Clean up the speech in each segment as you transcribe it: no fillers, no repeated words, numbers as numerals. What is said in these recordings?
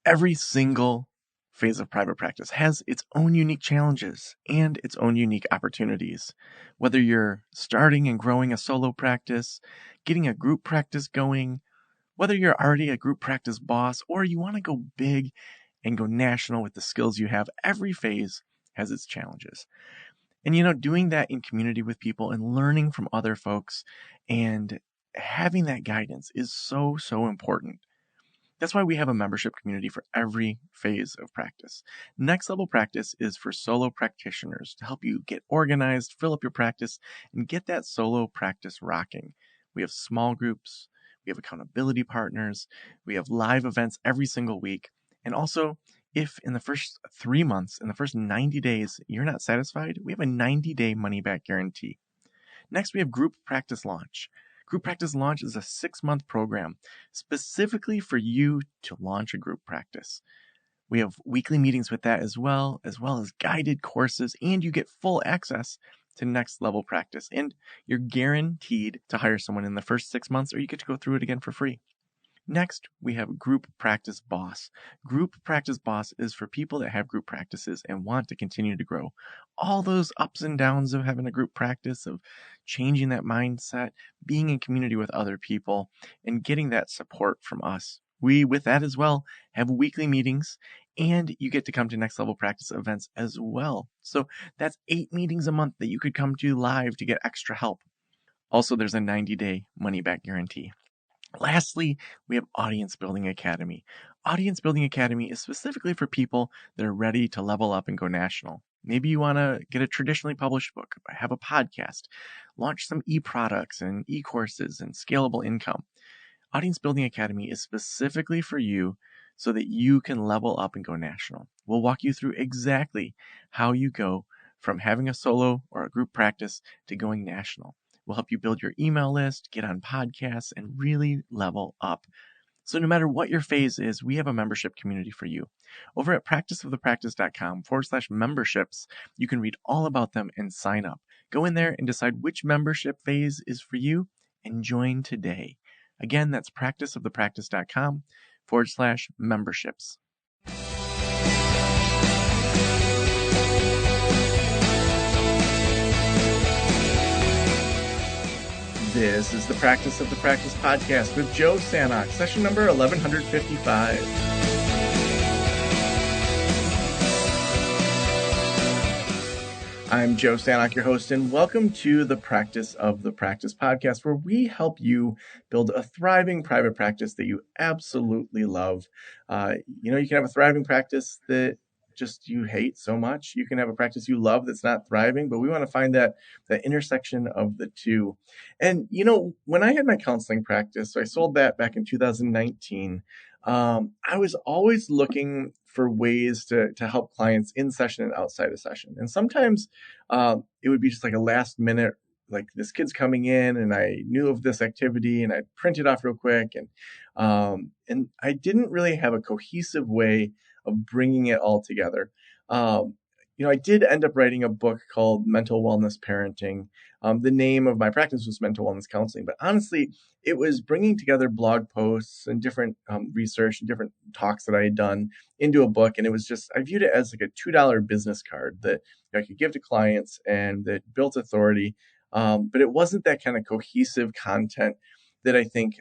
Every single phase of private practice has its own unique challenges and its own unique opportunities. Whether you're starting and growing a solo practice, getting a group practice going, whether you're already a group practice boss, or you want to go big and go national with the skills you have, every phase has its challenges. And doing that in community with people and learning from other folks and having that guidance is so, so important. That's why we have a membership community for every phase of practice. Next Level Practice is for solo practitioners to help you get organized, fill up your practice, and get that solo practice rocking. We have small groups, we have accountability partners, we have live events every single week. And also, if in the first 3 months, in the first 90 days, you're not satisfied, we have a 90-day money-back guarantee. Next, we have Group Practice Launch. Group Practice Launch is a 6-month program specifically for you to launch a group practice. We have weekly meetings with that as well as guided courses, and you get full access to Next Level Practice. And you're guaranteed to hire someone in the first 6 months, or you get to go through it again for free. Next, we have Group Practice Boss. Group Practice Boss is for people that have group practices and want to continue to grow. All those ups and downs of having a group practice, of changing that mindset, being in community with other people, and getting that support from us. We, with that as well, have weekly meetings, and you get to come to Next Level Practice events as well. So that's 8 meetings a month that you could come to live to get extra help. Also, there's a 90-day money-back guarantee. Lastly, we have Audience Building Academy. Audience Building Academy is specifically for people that are ready to level up and go national. Maybe you want to get a traditionally published book, have a podcast, launch some e-products and e-courses and scalable income. Audience Building Academy is specifically for you so that you can level up and go national. We'll walk you through exactly how you go from having a solo or a group practice to going national. We'll help you build your email list, get on podcasts, and really level up. So no matter what your phase is, we have a membership community for you. Over at practiceofthepractice.com/memberships, you can read all about them and sign up. Go in there and decide which membership phase is for you and join today. Again, that's practiceofthepractice.com/memberships. This is the Practice of the Practice podcast with Joe Sanok, session number 1155. I'm Joe Sanok, your host, and welcome to the Practice of the Practice podcast, where we help you build a thriving private practice that you absolutely love. You can have a thriving practice that just you hate so much. You can have a practice you love that's not thriving, but we want to find that intersection of the two. And, when I had my counseling practice, so I sold that back in 2019, I was always looking for ways to help clients in session and outside of session. And sometimes it would be just like a last minute, like this kid's coming in and I knew of this activity and I printed off real quick. And I didn't really have a cohesive way of bringing it all together. I did end up writing a book called Mental Wellness Parenting. The name of my practice was Mental Wellness Counseling, but honestly, it was bringing together blog posts and different research and different talks that I had done into a book. And it was just, I viewed it as like a $2 business card that I could give to clients and that built authority. But it wasn't that kind of cohesive content that I think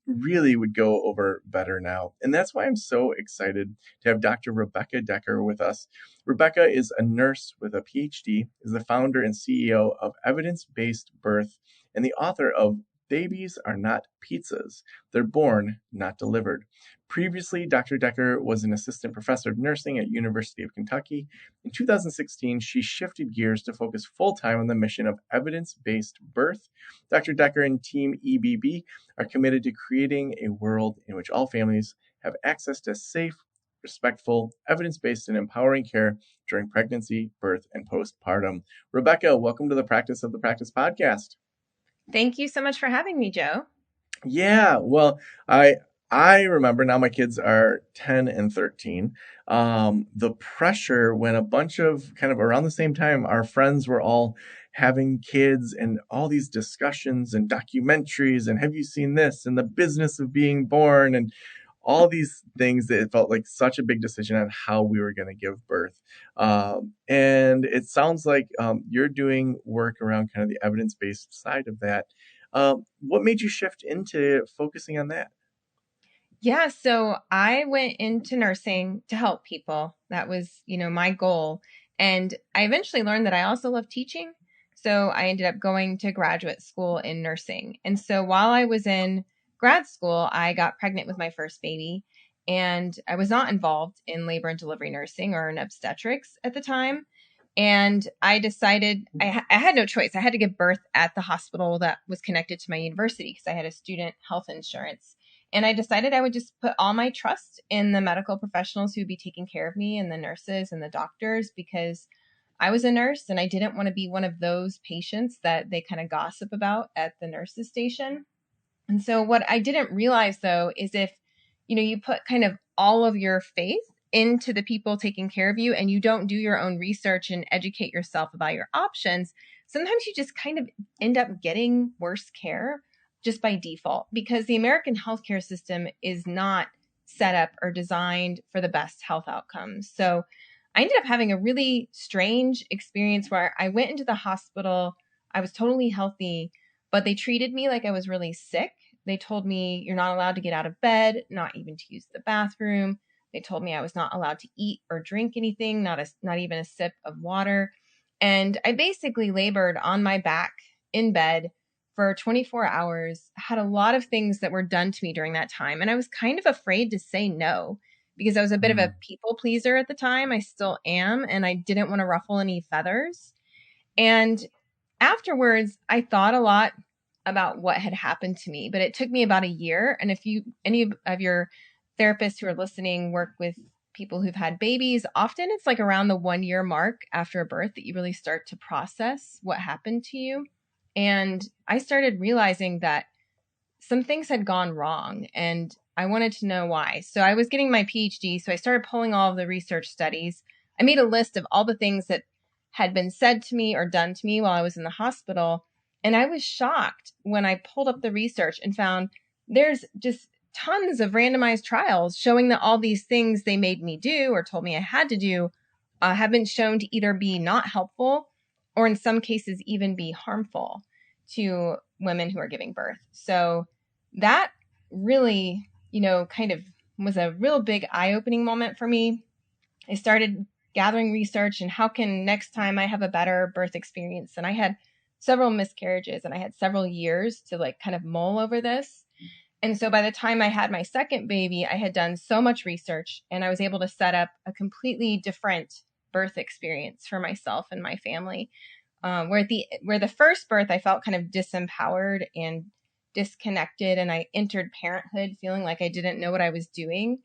really would go over better now. And that's why I'm so excited to have Dr. Rebecca Dekker with us. Rebecca is a nurse with a Ph.D., is the founder and CEO of Evidence-Based Birth, and the author of Babies Are Not Pizzas. They're Born, Not Delivered. Previously, Dr. Dekker was an assistant professor of nursing at University of Kentucky. In 2016, she shifted gears to focus full-time on the mission of evidence-based birth. Dr. Dekker and Team EBB are committed to creating a world in which all families have access to safe, respectful, evidence-based, and empowering care during pregnancy, birth, and postpartum. Rebecca, welcome to the Practice of the Practice podcast. Thank you so much for having me, Joe. Yeah, well, I remember now my kids are 10 and 13. The pressure when a bunch of kind of around the same time, our friends were all having kids and all these discussions and documentaries and have you seen this and the business of being born and all these things that it felt like such a big decision on how we were going to give birth. And it sounds like you're doing work around kind of the evidence-based side of that. What made you shift into focusing on that? Yeah, so I went into nursing to help people. That was, my goal. And I eventually learned that I also love teaching. So I ended up going to graduate school in nursing. And so while I was in grad school, I got pregnant with my first baby. And I was not involved in labor and delivery nursing or in obstetrics at the time. And I decided I had no choice. I had to give birth at the hospital that was connected to my university because I had a student health insurance. And I decided I would just put all my trust in the medical professionals who would be taking care of me and the nurses and the doctors because I was a nurse and I didn't want to be one of those patients that they kind of gossip about at the nurses station. And so what I didn't realize though is if, you put kind of all of your faith into the people taking care of you and you don't do your own research and educate yourself about your options, sometimes you just kind of end up getting worse care just by default because the American healthcare system is not set up or designed for the best health outcomes. So I ended up having a really strange experience where I went into the hospital. I was totally healthy, but they treated me like I was really sick. They told me you're not allowed to get out of bed, not even to use the bathroom. They told me I was not allowed to eat or drink anything, not even a sip of water. And I basically labored on my back in bed for 24 hours, had a lot of things that were done to me during that time. And I was kind of afraid to say no because I was a bit of a people pleaser at the time. I still am. And I didn't want to ruffle any feathers. And afterwards, I thought a lot about what had happened to me, but it took me about a year. And if any of your therapists who are listening work with people who've had babies, often it's like around the 1 year mark after a birth that you really start to process what happened to you. And I started realizing that some things had gone wrong and I wanted to know why. So I was getting my PhD. So I started pulling all of the research studies. I made a list of all the things that had been said to me or done to me while I was in the hospital. And I was shocked when I pulled up the research and found there's just tons of randomized trials showing that all these things they made me do or told me I had to do have been shown to either be not helpful or in some cases even be harmful to women who are giving birth. So that really, kind of was a real big eye-opening moment for me. I started gathering research and how can next time I have a better birth experience. And I had several miscarriages and I had several years to like kind of mull over this. And so by the time I had my second baby, I had done so much research and I was able to set up a completely different birth experience for myself and my family. Where the first birth I felt kind of disempowered and disconnected, and I entered parenthood feeling like I didn't know what I was doing.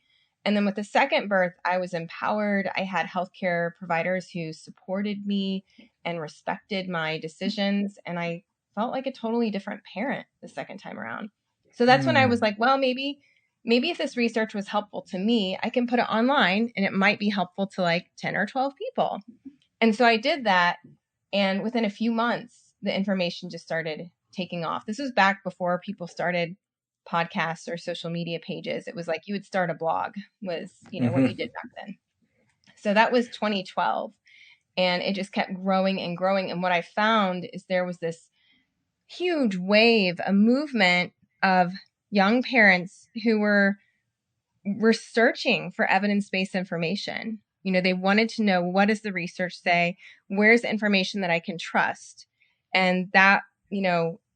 And then with the second birth, I was empowered. I had healthcare providers who supported me and respected my decisions, and I felt like a totally different parent the second time around. So that's when I was like, well, maybe if this research was helpful to me, I can put it online and it might be helpful to like 10 or 12 people. And so I did that. And within a few months, the information just started taking off. This was back before people started podcasts or social media pages. It was like you would start a blog was, what you did back then. So that was 2012. And it just kept growing and growing. And what I found is there was this huge wave, a movement of young parents who were searching for evidence-based information. They wanted to know, what does the research say? Where's the information that I can trust? And that,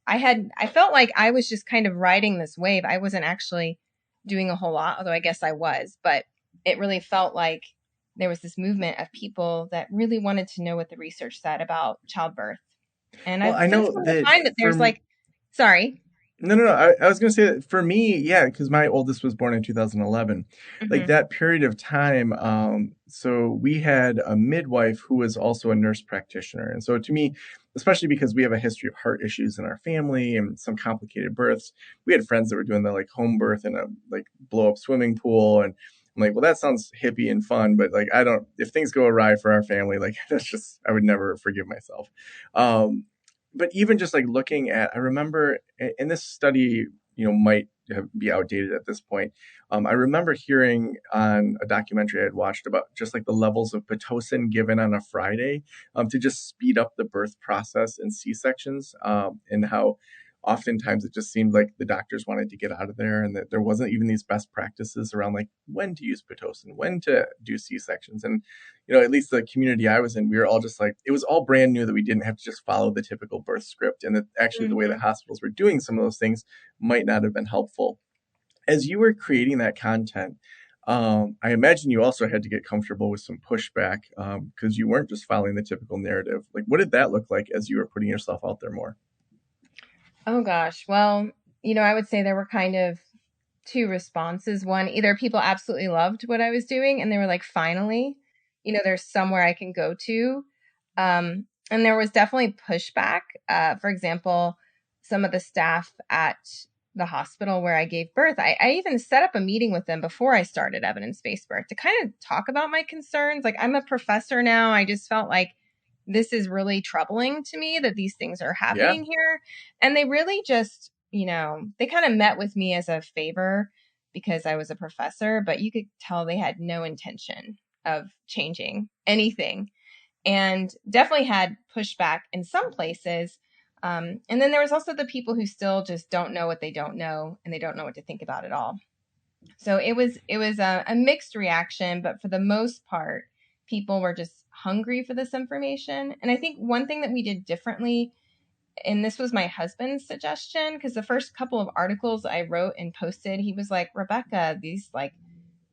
I felt like I was just kind of riding this wave. I wasn't actually doing a whole lot, although I guess I was, but it really felt like there was this movement of people that really wanted to know what the research said about childbirth. And Well, I've I since know come to that find that there's like, sorry. No. I was going to say that for me, yeah, because my oldest was born in 2011. Like Mm-hmm. that period of time, so we had a midwife who was also a nurse practitioner. And so to me, especially because we have a history of heart issues in our family and some complicated births, we had friends that were doing the like home birth in a like blow up swimming pool. And I'm like, well, that sounds hippie and fun, but like, if things go awry for our family, like I would never forgive myself. Um, but even just like looking at, I remember in this study, might be outdated at this point. I remember hearing on a documentary I had watched about just like the levels of Pitocin given on a Friday to just speed up the birth process in C-sections, and how oftentimes it just seemed like the doctors wanted to get out of there, and that there wasn't even these best practices around like when to use Pitocin, when to do C-sections. And, at least the community I was in, we were all just like, it was all brand new that we didn't have to just follow the typical birth script, and that actually the way Mm-hmm. that hospitals were doing some of those things might not have been helpful. As you were creating that content, I imagine you also had to get comfortable with some pushback, because you weren't just following the typical narrative. Like, what did that look like as you were putting yourself out there more? Oh gosh. Well, I would say there were kind of two responses. One, either people absolutely loved what I was doing and they were like, finally, there's somewhere I can go to. And there was definitely pushback. For example, some of the staff at the hospital where I gave birth, I even set up a meeting with them before I started evidence-based birth to kind of talk about my concerns. Like, I'm a professor now. I just felt like this is really troubling to me that these things are Yeah. happening here. And they really just, they kind of met with me as a favor because I was a professor, but you could tell they had no intention of changing anything, and definitely had pushback in some places. And then there was also the people who still just don't know what they don't know, and they don't know what to think about it all. So it was a mixed reaction, but for the most part, people were just hungry for this information. And I think one thing that we did differently, and this was my husband's suggestion, because the first couple of articles I wrote and posted, he was like, Rebecca, these like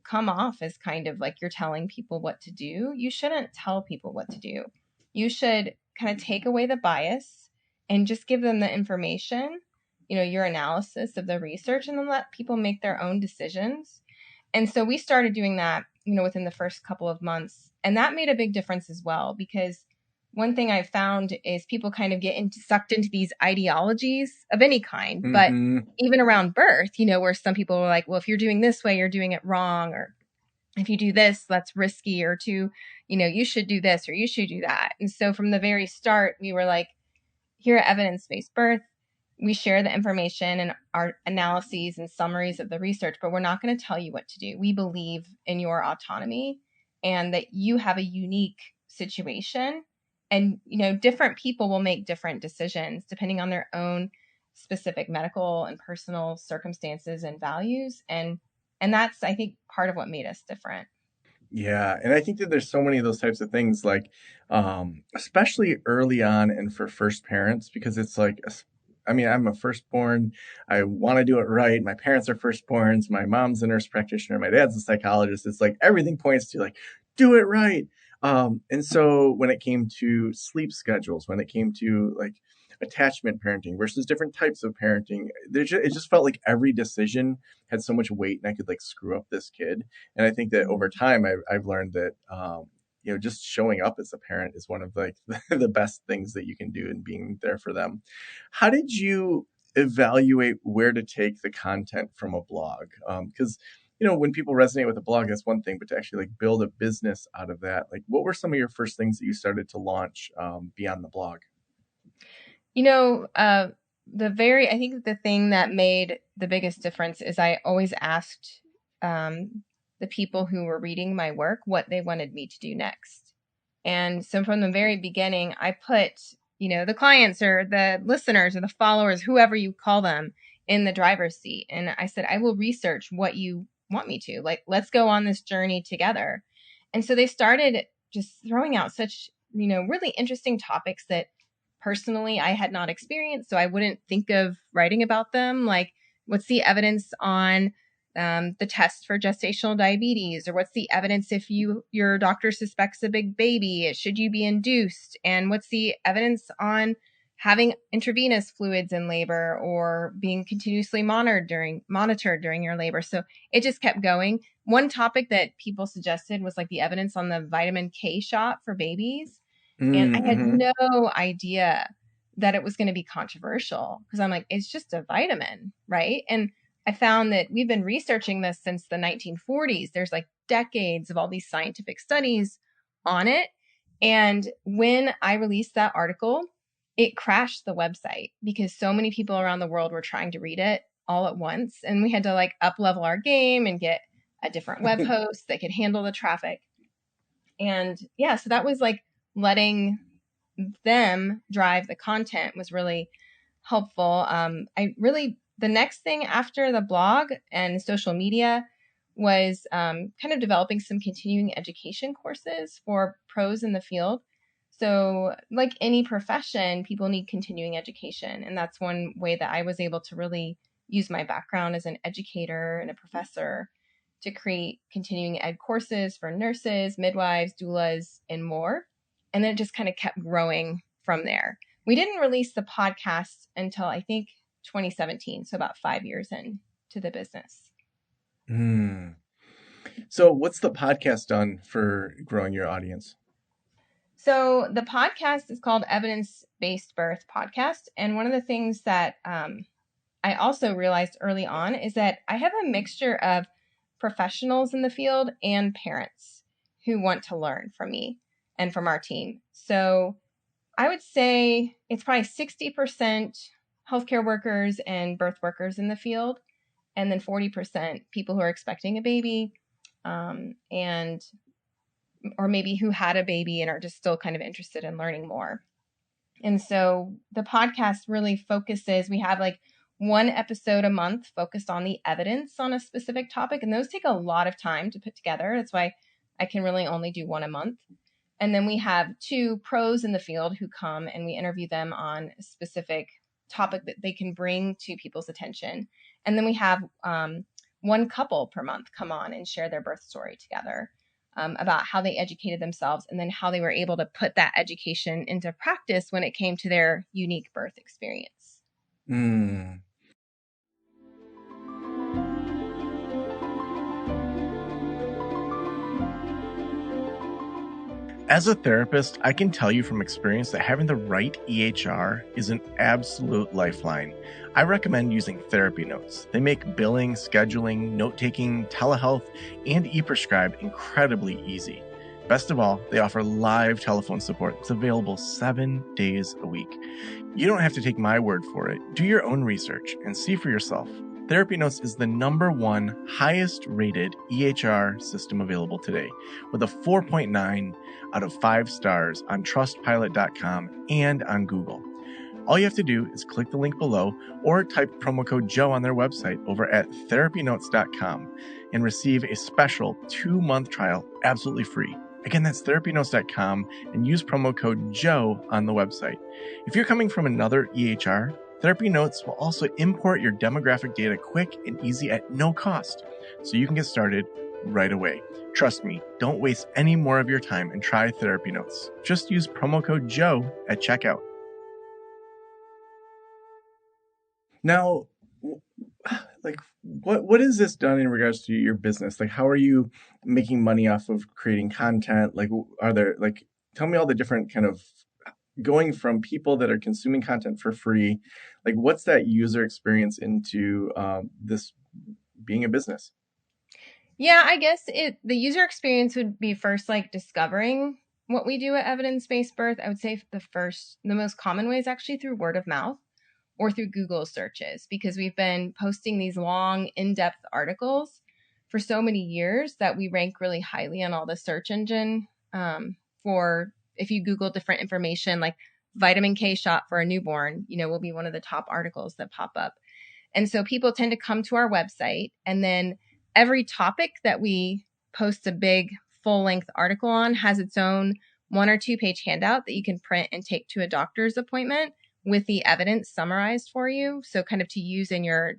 come off as kind of like you're telling people what to do. You shouldn't tell people what to do. You should kind of take away the bias and just give them the information, your analysis of the research, and then let people make their own decisions. And so we started doing that, within the first couple of months. And that made a big difference as well, because one thing I found is people kind of get sucked into these ideologies of any kind, but Mm-hmm. even around birth, where some people were like, well, if you're doing this way, you're doing it wrong. Or if you do this, that's risky. Or you should do this or you should do that. And so from the very start, we were like, here at Evidence-Based Birth, we share the information and our analyses and summaries of the research, but we're not going to tell you what to do. We believe in your autonomy and that you have a unique situation. And, different people will make different decisions depending on their own specific medical and personal circumstances and values. And that's, I think, part of what made us different. Yeah, and I think that there's so many of those types of things, like, especially early on and for first parents, because it's like, I mean, I'm a firstborn. I want to do it right. My parents are firstborns. My mom's a nurse practitioner. My dad's a psychologist. It's like everything points to like, do it right. And so when it came to sleep schedules, when it came to like attachment parenting versus different types of parenting, it just felt like every decision had so much weight, and I could like screw up this kid. And I think that over time, I've learned that, just showing up as a parent is one of like the best things that you can do in being there for them. How did you evaluate where to take the content from a blog? Because when people resonate with a blog, that's one thing, but to actually like build a business out of that, like what were some of your first things that you started to launch beyond the blog? You know, uh, I think the thing that made the biggest difference is I always asked the people who were reading my work what they wanted me to do next. And so from the very beginning, I put, the clients or the listeners or the followers, whoever you call them, in the driver's seat. And I said, I will research what you want me to. Like, let's go on this journey together. And so they started just throwing out such, really interesting topics that personally I had not experienced. So I wouldn't think of writing about them. Like, what's the evidence on the test for gestational diabetes, or what's the evidence if your doctor suspects a big baby, should you be induced, and what's the evidence on having intravenous fluids in labor or being continuously monitored during your labor. So it just kept going. One topic that people suggested was like the evidence on the vitamin K shot for babies, and I had Mm-hmm. no idea that it was going to be controversial, because I'm like, it's just a vitamin, right? And I found that we've been researching this since the 1940s. There's like decades of all these scientific studies on it. And when I released that article, it crashed the website because so many people around the world were trying to read it. all at once. And we had to like up level our game and get a different web host that could handle the traffic. And yeah, so that was like letting them drive the content was really helpful. The next thing after the blog and social media was kind of developing some continuing education courses for pros in the field. So like any profession, people need continuing education. And that's one way that I was able to really use my background as an educator and a professor to create continuing ed courses for nurses, midwives, doulas, and more. And then it just kind of kept growing from there. We didn't release the podcast until I think 2017, so about 5 years into the business. So what's the podcast done for growing your audience? So the podcast is called Evidence-Based Birth Podcast. And one of the things that I also realized early on is that I have a mixture of professionals in the field and parents who want to learn from me and from our team. So I would say it's probably 60% healthcare workers and birth workers in the field, and then 40% people who are expecting a baby, or maybe who had a baby and are just still kind of interested in learning more. And so the podcast really focuses, we have like one episode a month focused on the evidence on a specific topic, and those take a lot of time to put together. That's why I can really only do one a month. And then we have 2 pros in the field who come and we interview them on a specific topic that they can bring to people's attention. And then we have one couple per month come on and share their birth story together, about how they educated themselves and then how they were able to put that education into practice when it came to their unique birth experience. As a therapist, I can tell you from experience that having the right EHR is an absolute lifeline. I recommend using Therapy Notes. They make billing, scheduling, note-taking, telehealth, and e-prescribe incredibly easy. Best of all, they offer live telephone support that's available 7 days a week. You don't have to take my word for it. Do your own research and see for yourself. Therapy Notes is the #1 highest rated EHR system available today, with a 4.9 out of 5 stars on trustpilot.com and on Google. All you have to do is click the link below or type promo code Joe on their website over at therapynotes.com and receive a special 2-month trial absolutely free. Again, that's therapynotes.com and use promo code Joe on the website. If you're coming from another EHR, Therapy Notes will also import your demographic data quick and easy at no cost, so you can get started right away. Trust me, don't waste any more of your time and try Therapy Notes. Just use promo code Joe at checkout. Now, like, what has this done in regards to your business? Like, how are you making money off of creating content? Like, are there, like, tell me all the different kind of going from people that are consuming content for free, like what's that user experience into this being a business? Yeah, I guess the user experience would be first like discovering what we do at Evidence-Based Birth. I would say the most common way is actually through word of mouth or through Google searches, because we've been posting these long, in-depth articles for so many years that we rank really highly on all the search engine for, if you Google different information like vitamin K shot for a newborn, will be one of the top articles that pop up. And so people tend to come to our website, and then every topic that we post a big full-length article on has its own 1 or 2 page handout that you can print and take to a doctor's appointment with the evidence summarized for you. So kind of to use in your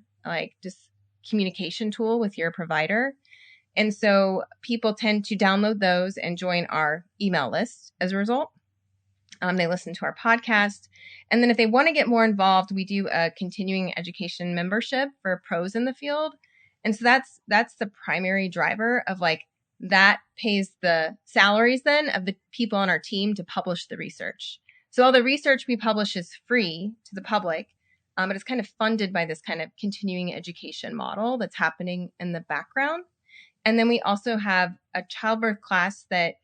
just communication tool with your provider. And so people tend to download those and join our email list as a result. They listen to our podcast. And then if they want to get more involved, we do a continuing education membership for pros in the field. And so that's the primary driver of that pays the salaries then of the people on our team to publish the research. So all the research we publish is free to the public, but it's kind of funded by this kind of continuing education model that's happening in the background. And then we also have a childbirth class that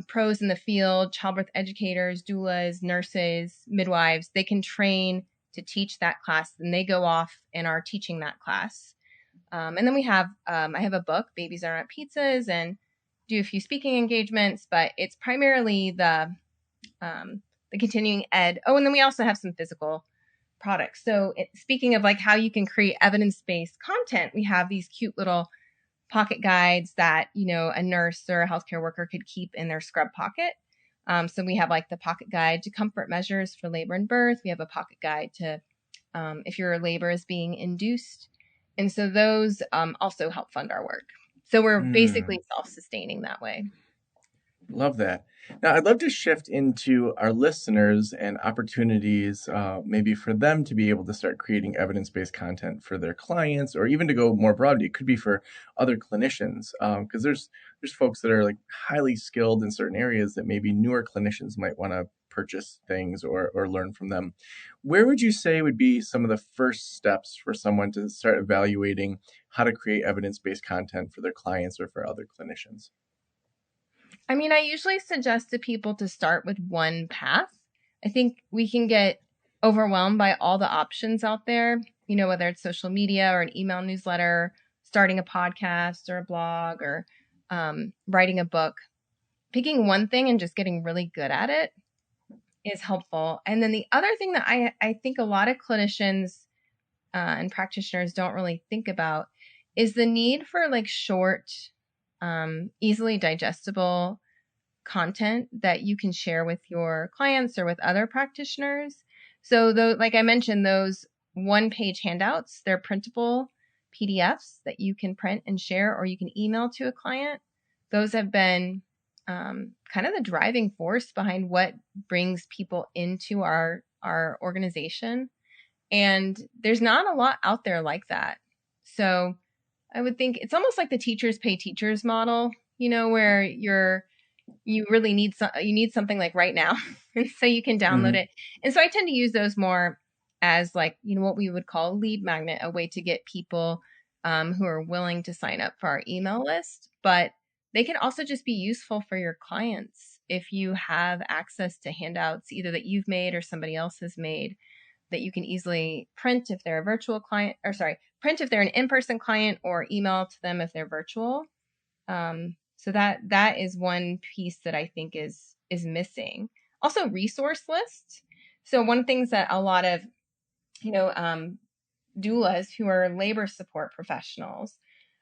pros in the field, childbirth educators, doulas, nurses, midwives, they can train to teach that class, then they go off and are teaching that class. And then we have, I have a book, Babies Are Not Pizzas, and do a few speaking engagements, but it's primarily the continuing ed. Oh, and then we also have some physical products. So speaking of like how you can create evidence-based content, we have these cute little pocket guides that, a nurse or a healthcare worker could keep in their scrub pocket. So we have like the pocket guide to comfort measures for labor and birth. We have a pocket guide to if your labor is being induced. And so those also help fund our work. So we're basically self-sustaining that way. Love that. Now, I'd love to shift into our listeners and opportunities, maybe for them to be able to start creating evidence-based content for their clients, or even to go more broadly, it could be for other clinicians, because there's folks that are like highly skilled in certain areas that maybe newer clinicians might want to purchase things or learn from them. Where would you say would be some of the first steps for someone to start evaluating how to create evidence-based content for their clients or for other clinicians? I mean, I usually suggest to people to start with one path. I think we can get overwhelmed by all the options out there, whether it's social media or an email newsletter, starting a podcast or a blog, or writing a book. Picking one thing and just getting really good at it is helpful. And then the other thing that I think a lot of clinicians and practitioners don't really think about is the need for like short, easily digestible content that you can share with your clients or with other practitioners. So like I mentioned, those one-page handouts, they're printable PDFs that you can print and share, or you can email to a client. Those have been kind of the driving force behind what brings people into our organization. And there's not a lot out there like that. So I would think it's almost like the teachers pay teachers model, where you really need something like right now. And so you can download it. And so I tend to use those more as like, what we would call a lead magnet, a way to get people who are willing to sign up for our email list. But they can also just be useful for your clients if you have access to handouts either that you've made or somebody else has made that you can easily print if they're a virtual client, print if they're an in-person client, or email to them if they're virtual. So that is one piece that I think is missing. Also, resource lists. So one of the things that a lot of, doulas who are labor support professionals,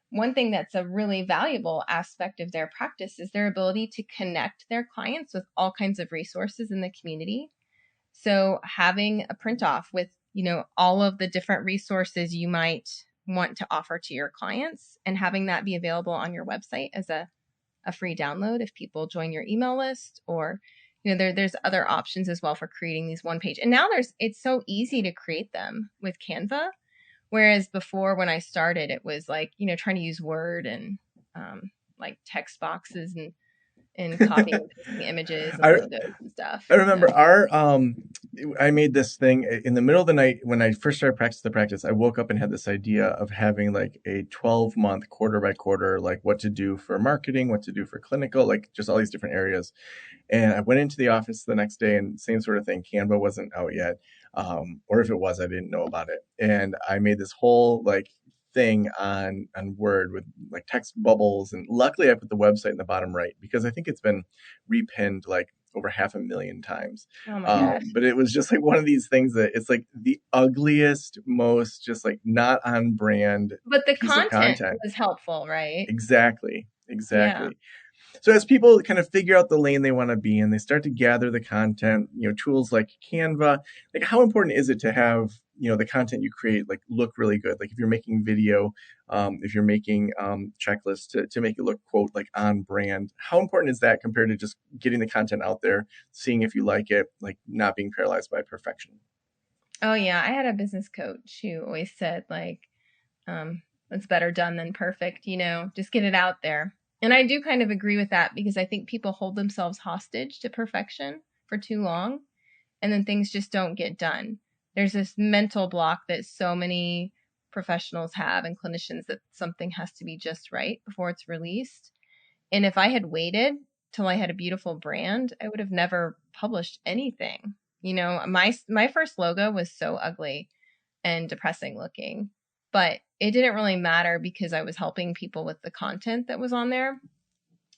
one thing that's a really valuable aspect of their practice is their ability to connect their clients with all kinds of resources in the community. So having a print off with, all of the different resources you might want to offer to your clients, and having that be available on your website as a free download if people join your email list, or, there's other options as well for creating these one page. And now it's so easy to create them with Canva. Whereas before, when I started, it was like, trying to use Word and like text boxes and copying and pasting images and logos and stuff. I remember I made this thing in the middle of the night when I first started practicing the practice. I woke up and had this idea of having like a 12-month quarter by quarter, like what to do for marketing, what to do for clinical, like just all these different areas. And I went into the office the next day, and same sort of thing. Canva wasn't out yet. Or if it was, I didn't know about it. And I made this whole like thing on Word with like text bubbles. And luckily I put the website in the bottom right because I think it's been repinned like over 500,000 times. Oh my gosh. But it was just like one of these things that it's like the ugliest, most just like not on brand. But the content was helpful, right? Exactly. Yeah. So as people kind of figure out the lane they want to be in, they start to gather the content, tools like Canva, like how important is it to have, the content you create, like look really good? Like if you're making video, if you're making checklists to make it look, quote, like on brand, how important is that compared to just getting the content out there, seeing if you like it, like not being paralyzed by perfection? Oh yeah. I had a business coach who always said like, it's better done than perfect, just get it out there. And I do kind of agree with that because I think people hold themselves hostage to perfection for too long, and then things just don't get done. There's this mental block that so many professionals have and clinicians that something has to be just right before it's released. And if I had waited till I had a beautiful brand, I would have never published anything. My first logo was so ugly and depressing looking, but it didn't really matter because I was helping people with the content that was on there.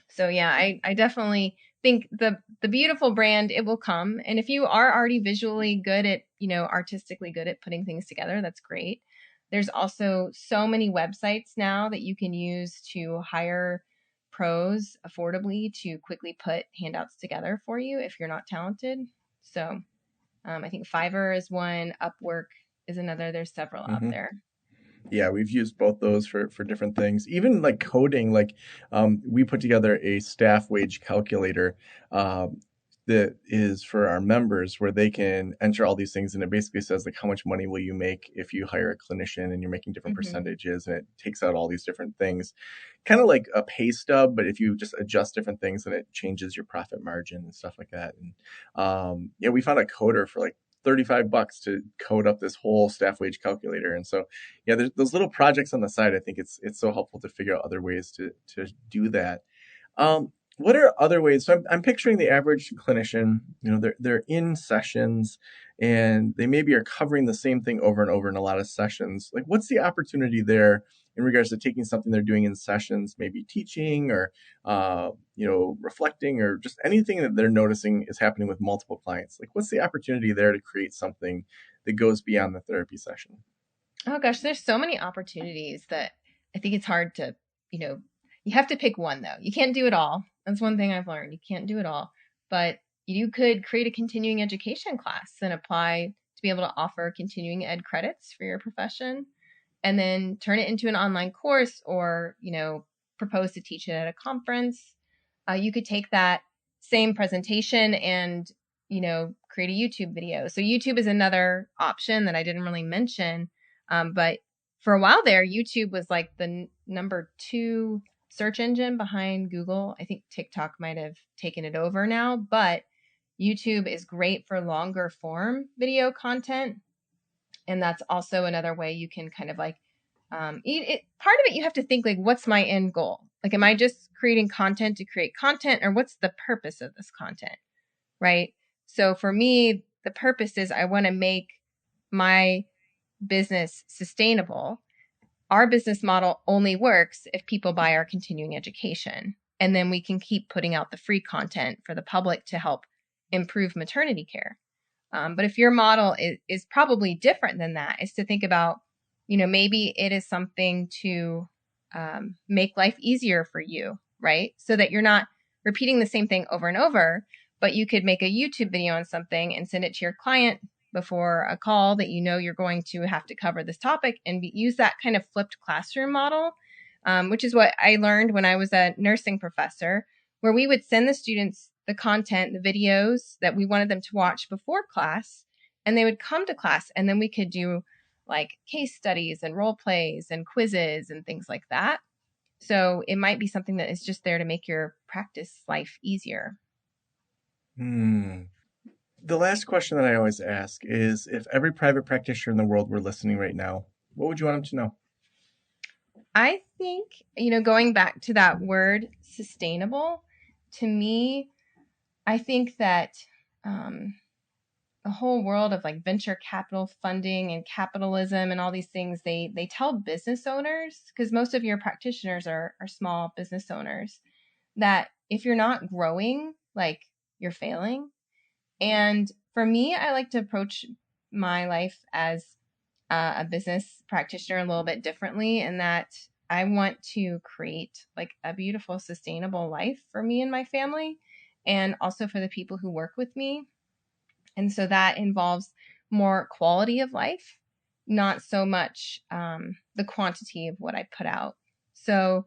So yeah, I definitely think the beautiful brand, it will come. And if you are already visually good at, artistically good at putting things together, that's great. There's also so many websites now that you can use to hire pros affordably to quickly put handouts together for you if you're not talented. So I think Fiverr is one, Upwork is another. There's several out Hmm. there. Yeah, we've used both those for different things. Even like coding, like we put together a staff wage calculator that is for our members where they can enter all these things, and it basically says like how much money will you make if you hire a clinician, and you're making different Hmm. percentages, and it takes out all these different things, kind of like a pay stub, but if you just adjust different things, then it changes your profit margin and stuff like that. And yeah, we found a coder for like $35 to code up this whole staff wage calculator. And so, yeah, there's those little projects on the side. I think it's so helpful to figure out other ways to do that. What are other ways? So I'm picturing the average clinician, they're in sessions and they maybe are covering the same thing over and over in a lot of sessions. Like, what's the opportunity there in regards to taking something they're doing in sessions, maybe teaching or, reflecting or just anything that they're noticing is happening with multiple clients? Like, what's the opportunity there to create something that goes beyond the therapy session? Oh gosh, there's so many opportunities that I think it's hard to, you know, you have to pick one though. You can't do it all. That's one thing I've learned. You can't do it all. But you could create a continuing education class and apply to be able to offer continuing ed credits for your profession and then turn it into an online course or, propose to teach it at a conference. You could take that same presentation and, create a YouTube video. So YouTube is another option that I didn't really mention. But for a while there, YouTube was like the number 2 search engine behind Google. I think TikTok might have taken it over now, but YouTube is great for longer form video content. And that's also another way you can kind of like part of it. You have to think like, what's my end goal? Like, am I just creating content to create content, or what's the purpose of this content? Right. So for me, the purpose is I want to make my business sustainable. Our business model only works if people buy our continuing education. And then we can keep putting out the free content for the public to help improve maternity care. But if your model is probably different than that, is to think about, maybe it is something to make life easier for you, right? So that you're not repeating the same thing over and over, but you could make a YouTube video on something and send it to your client before a call that you're going to have to cover this topic and use that kind of flipped classroom model, which is what I learned when I was a nursing professor, where we would send the students the content, the videos that we wanted them to watch before class, and they would come to class, and then we could do like case studies and role plays and quizzes and things like that. So it might be something that is just there to make your practice life easier. Hmm. The last question that I always ask is if every private practitioner in the world were listening right now, what would you want them to know? I think, going back to that word sustainable, to me, I think that the whole world of like venture capital funding and capitalism and all these things, they tell business owners, because most of your practitioners are small business owners, that if you're not growing, like, you're failing. And for me, I like to approach my life as a business practitioner a little bit differently, in that I want to create like a beautiful, sustainable life for me and my family, and also for the people who work with me. And so that involves more quality of life, not so much the quantity of what I put out. So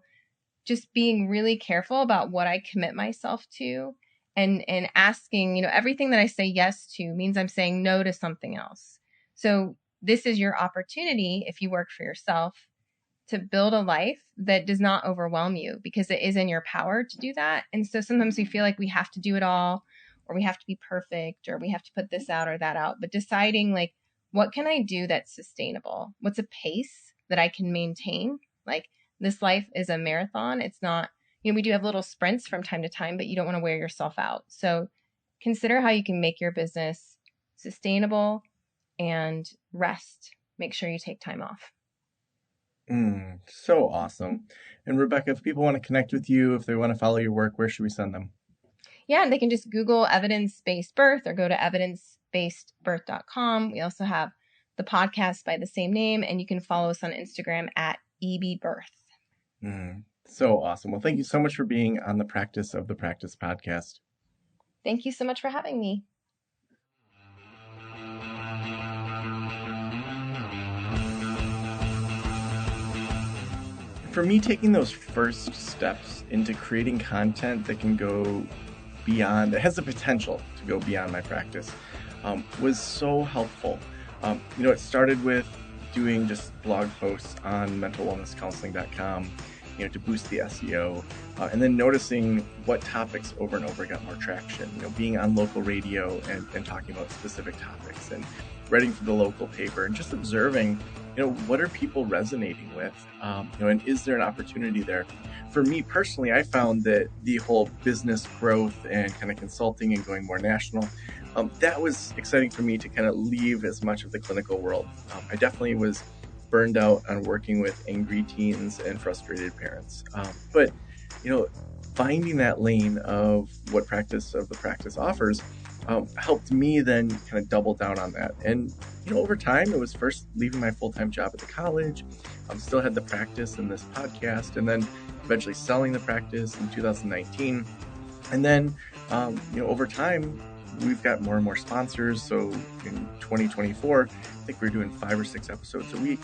just being really careful about what I commit myself to, and asking, everything that I say yes to means I'm saying no to something else. So this is your opportunity, if you work for yourself, to build a life that does not overwhelm you, because it is in your power to do that. And so sometimes we feel like we have to do it all, or we have to be perfect, or we have to put this out or that out. But deciding like, what can I do that's sustainable? What's a pace that I can maintain? Like, this life is a marathon. It's not, we do have little sprints from time to time, but you don't want to wear yourself out. So consider how you can make your business sustainable, and rest. Make sure you take time off. So awesome. And Rebecca, if people want to connect with you, if they want to follow your work, where should we send them? Yeah, they can just Google evidence-based birth or go to evidencebased.birth.com. We also have the podcast by the same name, and you can follow us on Instagram at EBBirth. So awesome. Well, thank you so much for being on the Practice of the Practice podcast. Thank you so much for having me. For me, taking those first steps into creating content that can go beyond, that has the potential to go beyond my practice, was so helpful. It started with doing just blog posts on mentalwellnesscounseling.com, to boost the SEO, and then noticing what topics over and over got more traction, being on local radio and talking about specific topics, and writing for the local paper, and just observing, what are people resonating with, and is there an opportunity there? For me personally, I found that the whole business growth and kind of consulting and going more national, that was exciting for me to kind of leave as much of the clinical world. I definitely was burned out on working with angry teens and frustrated parents. But finding that lane of what Practice of the Practice offers helped me then kind of double down on that. And, over time, it was first leaving my full-time job at the college, still had the practice and this podcast, and then eventually selling the practice in 2019. And then, over time, we've got more and more sponsors. So in 2024, I think we're doing 5 or 6 episodes a week.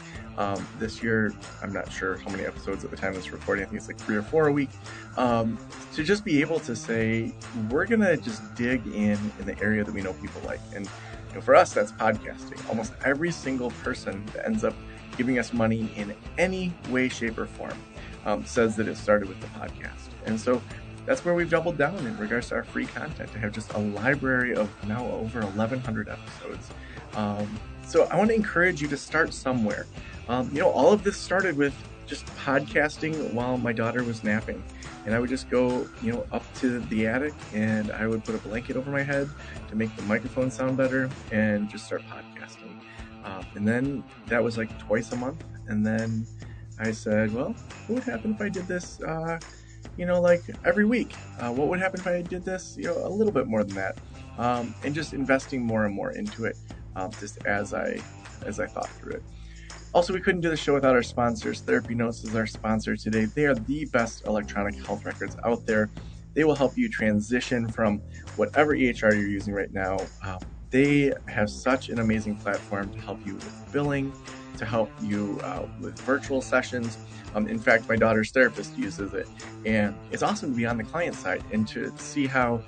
This year, I'm not sure how many episodes at the time of this recording. I think it's like 3 or 4 a week. To just be able to say, we're going to just dig in the area that we know people like. And for us, that's podcasting. Almost every single person that ends up giving us money in any way, shape, or form says that it started with the podcast. And so that's where we've doubled down in regards to our free content, to have just a library of now over 1,100 episodes. So I want to encourage you to start somewhere. All of this started with just podcasting while my daughter was napping. And I would just go, up to the attic, and I would put a blanket over my head to make the microphone sound better and just start podcasting. And then that was like twice a month. And then I said, well, what would happen if I did this like every week? What would happen if I did this, a little bit more than that? And just investing more and more into it, just as I thought through it. Also, we couldn't do the show without our sponsors. Therapy Notes is our sponsor today. They are the best electronic health records out there. They will help you transition from whatever EHR you're using right now. They have such an amazing platform to help you with billing, to help you with virtual sessions. In fact, my daughter's therapist uses it, and it's awesome to be on the client side and to see how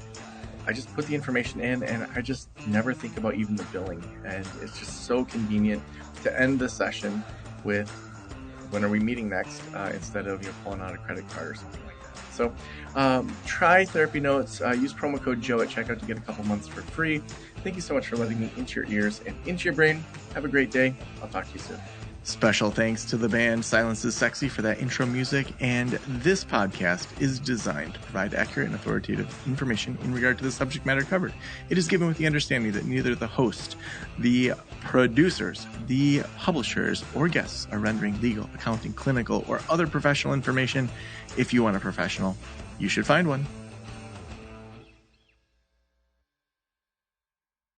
I just put the information in and I just never think about even the billing. And it's just so convenient to end the session with, when are we meeting next, instead of pulling out a credit card or something like that. So try Therapy Notes. Use promo code Joe at checkout to get a couple months for free. Thank you so much for letting me into your ears and into your brain. Have a great day. I'll talk to you soon. Special thanks to the band Silence is Sexy for that intro music, and this podcast is designed to provide accurate and authoritative information in regard to the subject matter covered. It is given with the understanding that neither the host, the producers, the publishers, or guests are rendering legal, accounting, clinical, or other professional information. If you want a professional, you should find one.